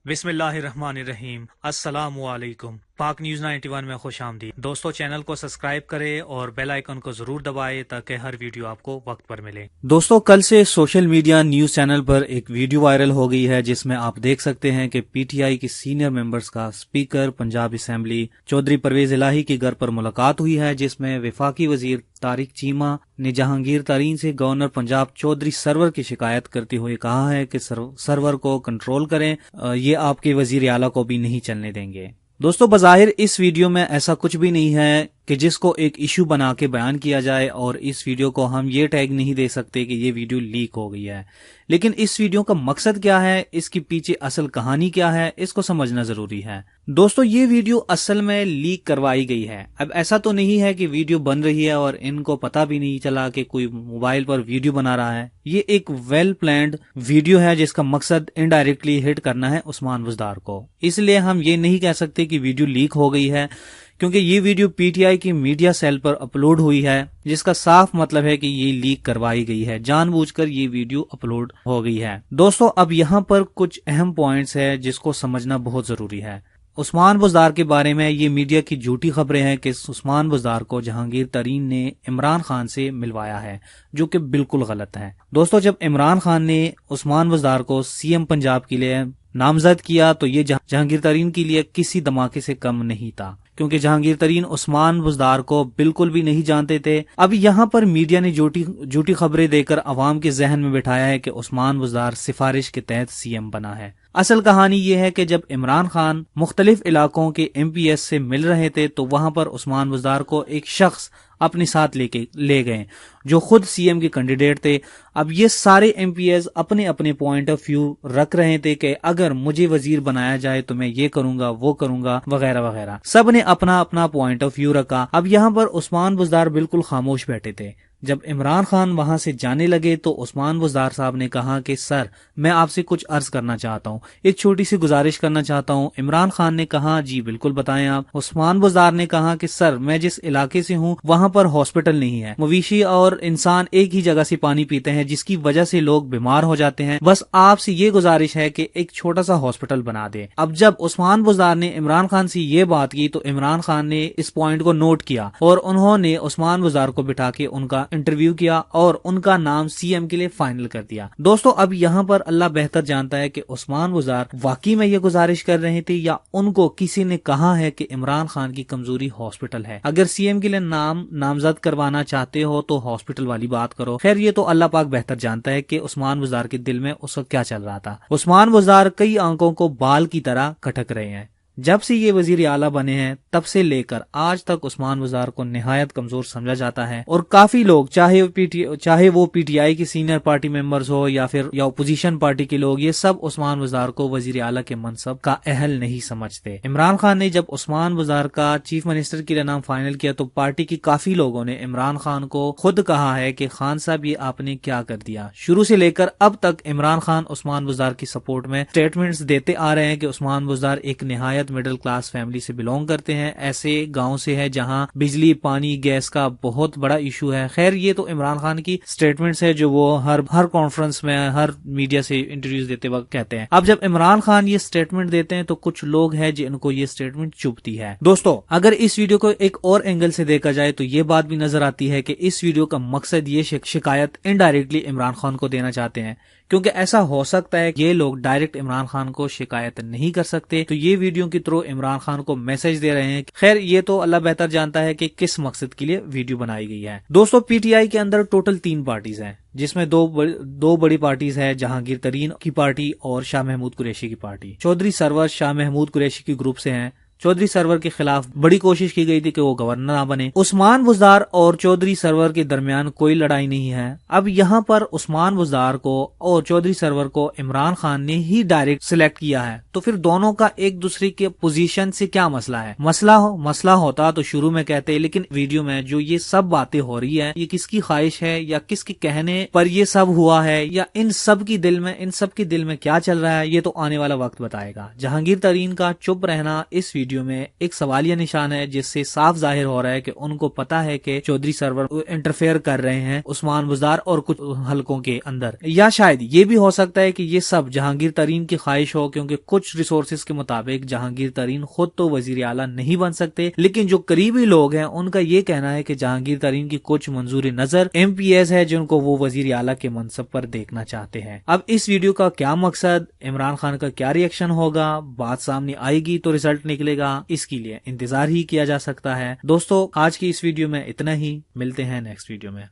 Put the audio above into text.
بسم اللہ الرحمن الرحیم۔ السلام علیکم۔ پاک نیوز 91 میں خوش آمدید دوستو، چینل کو سبسکرائب کریں اور بیل آئیکن کو ضرور دبائیں تاکہ ہر ویڈیو آپ کو وقت پر ملے۔ دوستو، کل سے سوشل میڈیا نیوز چینل پر ایک ویڈیو وائرل ہو گئی ہے جس میں آپ دیکھ سکتے ہیں کہ پی ٹی آئی کی سینئر ممبرز کا اسپیکر پنجاب اسمبلی چودھری پرویز الہی کے گھر پر ملاقات ہوئی ہے، جس میں وفاقی وزیر طارق چیمہ نے جہانگیر ترین سے گورنر پنجاب چودھری سرور کی شکایت کرتے ہوئے کہا ہے کہ سرور کو کنٹرول کریں، یہ آپ کے وزیر اعلیٰ کو بھی نہیں چلنے دیں گے۔ دوستو، بظاہر اس ویڈیو میں ایسا کچھ بھی نہیں ہے کہ جس کو ایک ایشو بنا کے بیان کیا جائے، اور اس ویڈیو کو ہم یہ ٹیگ نہیں دے سکتے کہ یہ ویڈیو لیک ہو گئی ہے۔ لیکن اس ویڈیو کا مقصد کیا ہے، اس کی پیچھے اصل کہانی کیا ہے، اس کو سمجھنا ضروری ہے۔ دوستو، یہ ویڈیو اصل میں لیک کروائی گئی ہے۔ اب ایسا تو نہیں ہے کہ ویڈیو بن رہی ہے اور ان کو پتہ بھی نہیں چلا کہ کوئی موبائل پر ویڈیو بنا رہا ہے۔ یہ ایک ویل پلانڈ ویڈیو ہے جس کا مقصد انڈائریکٹلی ہٹ کرنا ہے عثمان بزدار کو۔ اس لیے ہم یہ نہیں کہہ سکتے کہ ویڈیو لیک ہو گئی ہے، کیونکہ یہ ویڈیو پی ٹی آئی کی میڈیا سیل پر اپلوڈ ہوئی ہے، جس کا صاف مطلب ہے کہ یہ لیک کروائی گئی ہے، جان بوجھ کر یہ ویڈیو اپلوڈ ہو گئی ہے۔ دوستو، اب یہاں پر کچھ اہم پوائنٹس ہیں جس کو سمجھنا بہت ضروری ہے۔ عثمان بزدار کے بارے میں یہ میڈیا کی جھوٹی خبریں ہیں کہ عثمان بزدار کو جہانگیر ترین نے عمران خان سے ملوایا ہے، جو کہ بالکل غلط ہے۔ دوستو، جب عمران خان نے عثمان بزدار کو سی ایم پنجاب کے لیے نامزد کیا تو یہ جہانگیر ترین کے لیے کسی دھماکے سے کم نہیں تھا، کیونکہ جہانگیر ترین عثمان بزدار کو بالکل بھی نہیں جانتے تھے۔ اب یہاں پر میڈیا نے جھوٹی خبریں دے کر عوام کے ذہن میں بٹھایا ہے کہ عثمان بزدار سفارش کے تحت سی ایم بنا ہے۔ اصل کہانی یہ ہے کہ جب عمران خان مختلف علاقوں کے ایم پی ایس سے مل رہے تھے تو وہاں پر عثمان بزدار کو ایک شخص اپنے ساتھ لے گئے جو خود سی ایم کے کینڈیڈیٹ تھے۔ اب یہ سارے ایم پی ایس اپنے اپنے پوائنٹ آف ویو رکھ رہے تھے کہ اگر مجھے وزیر بنایا جائے تو میں یہ کروں گا، وہ کروں گا، وغیرہ وغیرہ۔ سب نے اپنا اپنا پوائنٹ آف ویو رکھا۔ اب یہاں پر عثمان بزدار بالکل خاموش بیٹھے تھے۔ جب عمران خان وہاں سے جانے لگے تو عثمان بزدار صاحب نے کہا کہ سر، میں آپ سے کچھ عرض کرنا چاہتا ہوں، ایک چھوٹی سی گزارش کرنا چاہتا ہوں۔ عمران خان نے کہا جی بالکل بتائیں آپ۔ عثمان بزدار نے کہا کہ سر، میں جس علاقے سے ہوں وہاں پر ہاسپٹل نہیں ہے، مویشی اور انسان ایک ہی جگہ سے پانی پیتے ہیں جس کی وجہ سے لوگ بیمار ہو جاتے ہیں، بس آپ سے یہ گزارش ہے کہ ایک چھوٹا سا ہاسپٹل بنا دے۔ اب جب عثمان بزدار نے عمران خان سے یہ بات کی تو عمران خان نے اس پوائنٹ کو نوٹ کیا اور انہوں نے عثمان بزدار کو بٹھا کے ان کا انٹرویو کیا اور ان کا نام سی ایم کے لیے فائنل کر دیا۔ دوستو، اب یہاں پر اللہ بہتر جانتا ہے کہ عثمان بزدار واقعی میں یہ گزارش کر رہے تھے یا ان کو کسی نے کہا ہے کہ عمران خان کی کمزوری ہاسپٹل ہے، اگر سی ایم کے لیے نامزد کروانا چاہتے ہو تو ہاسپٹل والی بات کرو۔ خیر، یہ تو اللہ پاک بہتر جانتا ہے کہ عثمان بزدار کے دل میں اس وقت کیا چل رہا تھا۔ عثمان بزدار کئی آنکھوں کو بال کی طرح کھٹک رہے ہیں۔ جب سے یہ وزیر اعلیٰ بنے ہیں تب سے لے کر آج تک عثمان بزدار کو نہایت کمزور سمجھا جاتا ہے، اور کافی لوگ چاہے وہ پی ٹی آئی کی سینئر پارٹی ممبرز ہو یا اپوزیشن پارٹی کے لوگ، یہ سب عثمان بزدار کو وزیر اعلیٰ کے منصب کا اہل نہیں سمجھتے۔ عمران خان نے جب عثمان بزدار کا چیف منسٹر کے لیے نام فائنل کیا تو پارٹی کی کافی لوگوں نے عمران خان کو خود کہا ہے کہ خان صاحب، یہ آپ نے کیا کر دیا۔ شروع سے لے کر اب تک عمران خان عثمان بزدار کی سپورٹ میں اسٹیٹمنٹس دیتے آ رہے ہیں کہ عثمان بزدار ایک نہایت مڈل کلاس فیملی سے بلونگ کرتے ہیں، ایسے گاؤں سے ہے جہاں بجلی، پانی، گیس کا بہت بڑا ایشو ہے۔ خیر، یہ تو عمران خان کی سٹیٹمنٹس ہے جو وہ ہر کانفرنس میں، ہر میڈیا سے انٹرویوز دیتے وقت کہتے ہیں۔ اب جب عمران خان یہ سٹیٹمنٹ دیتے ہیں تو کچھ لوگ ہیں جن کو یہ سٹیٹمنٹ چبھتی ہے۔ دوستو، اگر اس ویڈیو کو ایک اور اینگل سے دیکھا جائے تو یہ بات بھی نظر آتی ہے کہ اس ویڈیو کا مقصد یہ شکایت انڈائریکٹلی عمران خان کو دینا چاہتے ہیں، کیونکہ ایسا ہو سکتا ہے کہ یہ لوگ ڈائریکٹ عمران خان کو شکایت نہیں کر سکتے تو یہ ویڈیو کے تھرو عمران خان کو میسج دے رہے ہیں۔ خیر، یہ تو اللہ بہتر جانتا ہے کہ کس مقصد کے لیے ویڈیو بنائی گئی ہے۔ دوستو، پی ٹی آئی کے اندر ٹوٹل 3 پارٹیز ہیں، جس میں دو بڑی پارٹیز ہیں، جہانگیر ترین کی پارٹی اور شاہ محمود قریشی کی پارٹی۔ چودھری سرور شاہ محمود قریشی کی گروپ سے ہیں۔ چودھری سرور کے خلاف بڑی کوشش کی گئی تھی کہ وہ گورنر نہ بنے۔ عثمان بزدار اور چودھری سرور کے درمیان کوئی لڑائی نہیں ہے۔ اب یہاں پر عثمان بزدار کو اور چودھری سرور کو عمران خان نے ہی ڈائریکٹ سلیکٹ کیا ہے، تو پھر دونوں کا ایک دوسرے کے پوزیشن سے کیا مسئلہ ہے؟ مسئلہ ہوتا تو شروع میں کہتے، لیکن ویڈیو میں جو یہ سب باتیں ہو رہی ہے، یہ کس کی خواہش ہے یا کس کے کہنے پر یہ سب ہوا ہے، یا ان سب کے دل میں کیا چل رہا ہے، یہ تو آنے والا وقت بتائے گا۔ جہانگیر ترین کا چپ رہنا اس ویڈیو ویڈیو میں ایک سوالیہ نشان ہے جس سے صاف ظاہر ہو رہا ہے کہ ان کو پتا ہے کہ چودھری سرور انٹرفیئر کر رہے ہیں عثمان بزدار اور کچھ حلقوں کے اندر، یا شاید یہ بھی ہو سکتا ہے کہ یہ سب جہانگیر ترین کی خواہش ہو، کیونکہ کچھ ریسورسز کے مطابق جہانگیر ترین خود تو وزیر اعلیٰ نہیں بن سکتے، لیکن جو قریبی لوگ ہیں ان کا یہ کہنا ہے کہ جہانگیر ترین کی کچھ منظور نظر ایم پی ایز ہے جن کو وہ وزیر اعلیٰ کے منصب پر دیکھنا چاہتے ہیں۔ اب اس ویڈیو کا کیا مقصد، عمران خان کا کیا ری ایکشن ہوگا، بات سامنے آئے گی تو رزلٹ نکلے گا، اس کے لیے انتظار ہی کیا جا سکتا ہے۔ دوستو آج کی اس ویڈیو میں اتنا ہی، ملتے ہیں نیکسٹ ویڈیو میں۔